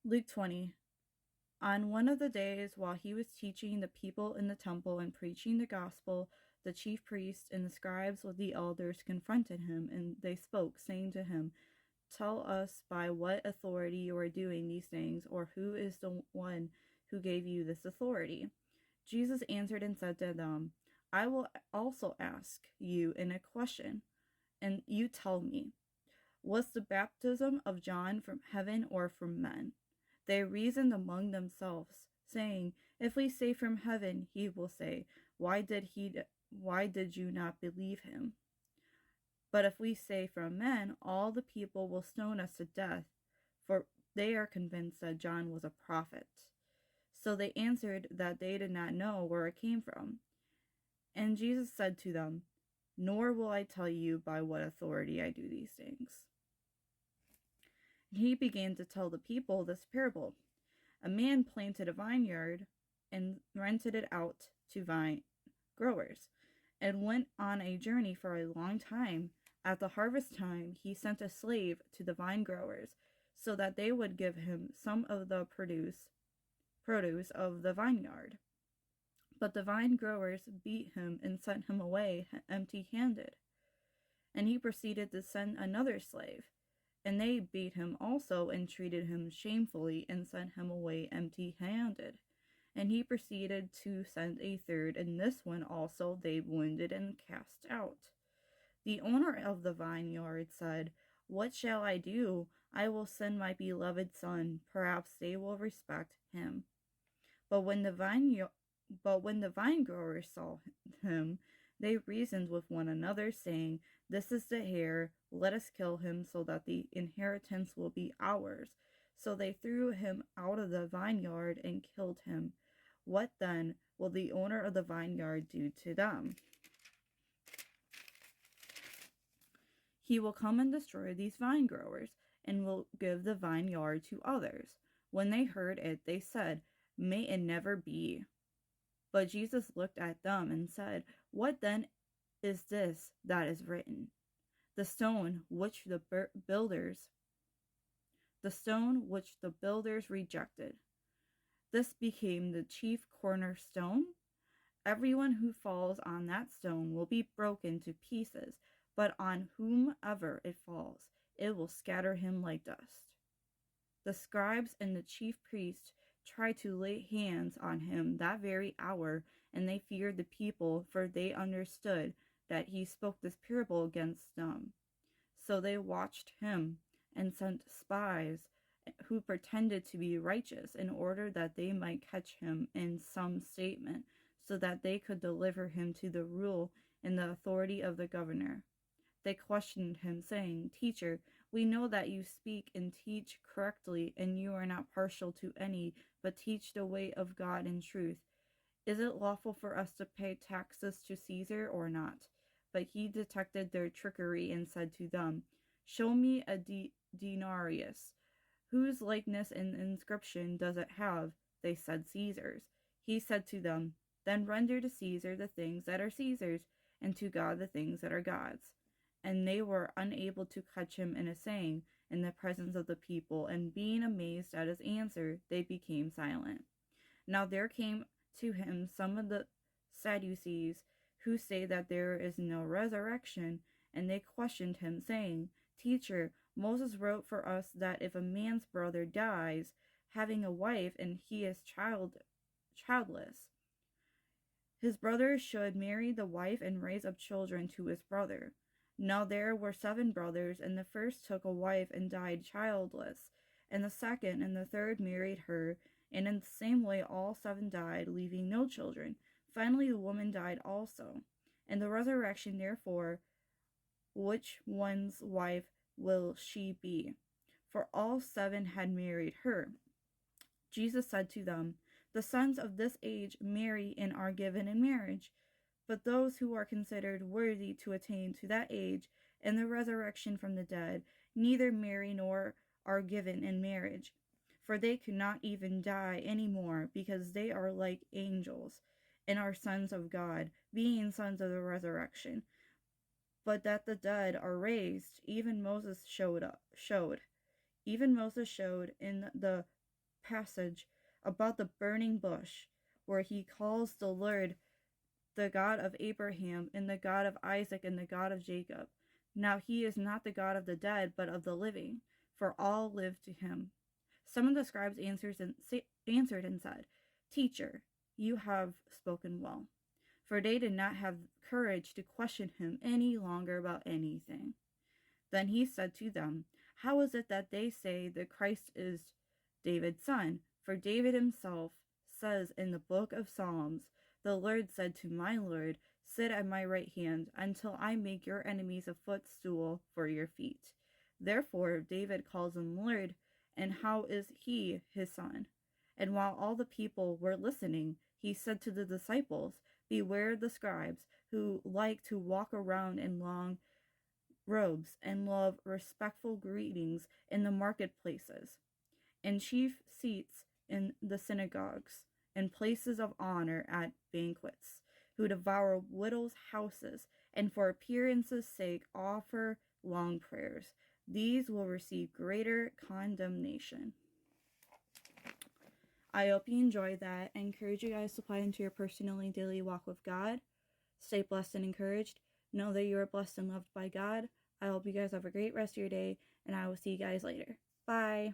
Luke 20. On one of the days, while he was teaching the people in the temple and preaching the gospel, the chief priests and the scribes with the elders confronted him, and they spoke, saying to him, "Tell us by what authority you are doing these things, or who is the one who gave you this authority?" Jesus answered and said to them, "I will also ask you in a question, and you tell me, was the baptism of John from heaven or from men?" They reasoned among themselves, saying, "If we say from heaven, he will say, why did you not believe him? But if we say from men, all the people will stone us to death, for they are convinced that John was a prophet." So they answered that they did not know where it came from. And Jesus said to them, "Nor will I tell you by what authority I do these things." He began to tell the people this parable. A man planted a vineyard and rented it out to vine growers, and went on a journey for a long time. At the harvest time, he sent a slave to the vine growers, so that they would give him some of the produce of the vineyard. But the vine growers beat him and sent him away empty-handed. And he proceeded to send another slave, and they beat him also and treated him shamefully and sent him away empty-handed. And he proceeded to send a third, and this one also they wounded and cast out. The owner of the vineyard said, "What shall I do? I will send my beloved son. Perhaps they will respect him." But when the vine growers saw him, they reasoned with one another, saying, "This is the heir. Let us kill him, so that the inheritance will be ours." So they threw him out of the vineyard and killed him. What then will the owner of the vineyard do to them? He will come and destroy these vine growers, and will give the vineyard to others. When they heard it, they said, "May it never be." But Jesus looked at them and said, "What then is this that is written? The stone which the builders rejected. This became the chief cornerstone. Everyone who falls on that stone will be broken to pieces, but on whomever it falls, it will scatter him like dust." The scribes and the chief priests tried to lay hands on him that very hour, and they feared the people, for they understood that he spoke this parable against them. So they watched him and sent spies who pretended to be righteous in order that they might catch him in some statement, so that they could deliver him to the rule and the authority of the governor. They questioned him, saying, "Teacher, we know that you speak and teach correctly, and you are not partial to any, but teach the way of God in truth. Is it lawful for us to pay taxes to Caesar or not?" But he detected their trickery and said to them, "Show me a denarius. Whose likeness and inscription does it have?" They said, "Caesar's." He said to them, "Then render to Caesar the things that are Caesar's, and to God the things that are God's." And they were unable to catch him in a saying in the presence of the people, and being amazed at his answer, they became silent. Now there came to him some of the Sadducees, who say that there is no resurrection, and they questioned him, saying, "Teacher, Moses wrote for us that if a man's brother dies, having a wife, and he is childless, his brother should marry the wife and raise up children to his brother. Now there were 7 brothers, and the first took a wife and died childless, and the second and the third married her, and in the same way all 7 died, leaving no children. Finally the woman died also. And the resurrection, therefore, which one's wife will she be? For all 7 had married her." Jesus said to them, "The sons of this age marry and are given in marriage. But those who are considered worthy to attain to that age and the resurrection from the dead neither marry nor are given in marriage, for they cannot even die any more, because they are like angels and are sons of God, being sons of the resurrection. But that the dead are raised, even Moses showed in the passage about the burning bush, where he calls the Lord the God of Abraham, and the God of Isaac, and the God of Jacob. Now he is not the God of the dead, but of the living, for all live to him. Some of the scribes answered and said, Teacher, you have spoken well. For they did not have courage to question him any longer about anything. Then he said to them, How is it that they say the Christ is David's son? For David himself says in the book of Psalms, The Lord said to my Lord, Sit at my right hand until I make your enemies a footstool for your feet. Therefore David calls him Lord, and how is he his son? And while all the people were listening, he said to the disciples, Beware the scribes who like to walk around in long robes and love respectful greetings in the marketplaces, and chief seats in the synagogues, and places of honor at banquets, who devour widows' houses, and for appearance's sake offer long prayers. These will receive greater condemnation. I hope you enjoyed that. I encourage you guys to apply into your personal and daily walk with God. Stay blessed and encouraged. Know that you are blessed and loved by God. I hope you guys have a great rest of your day, and I will see you guys later. Bye.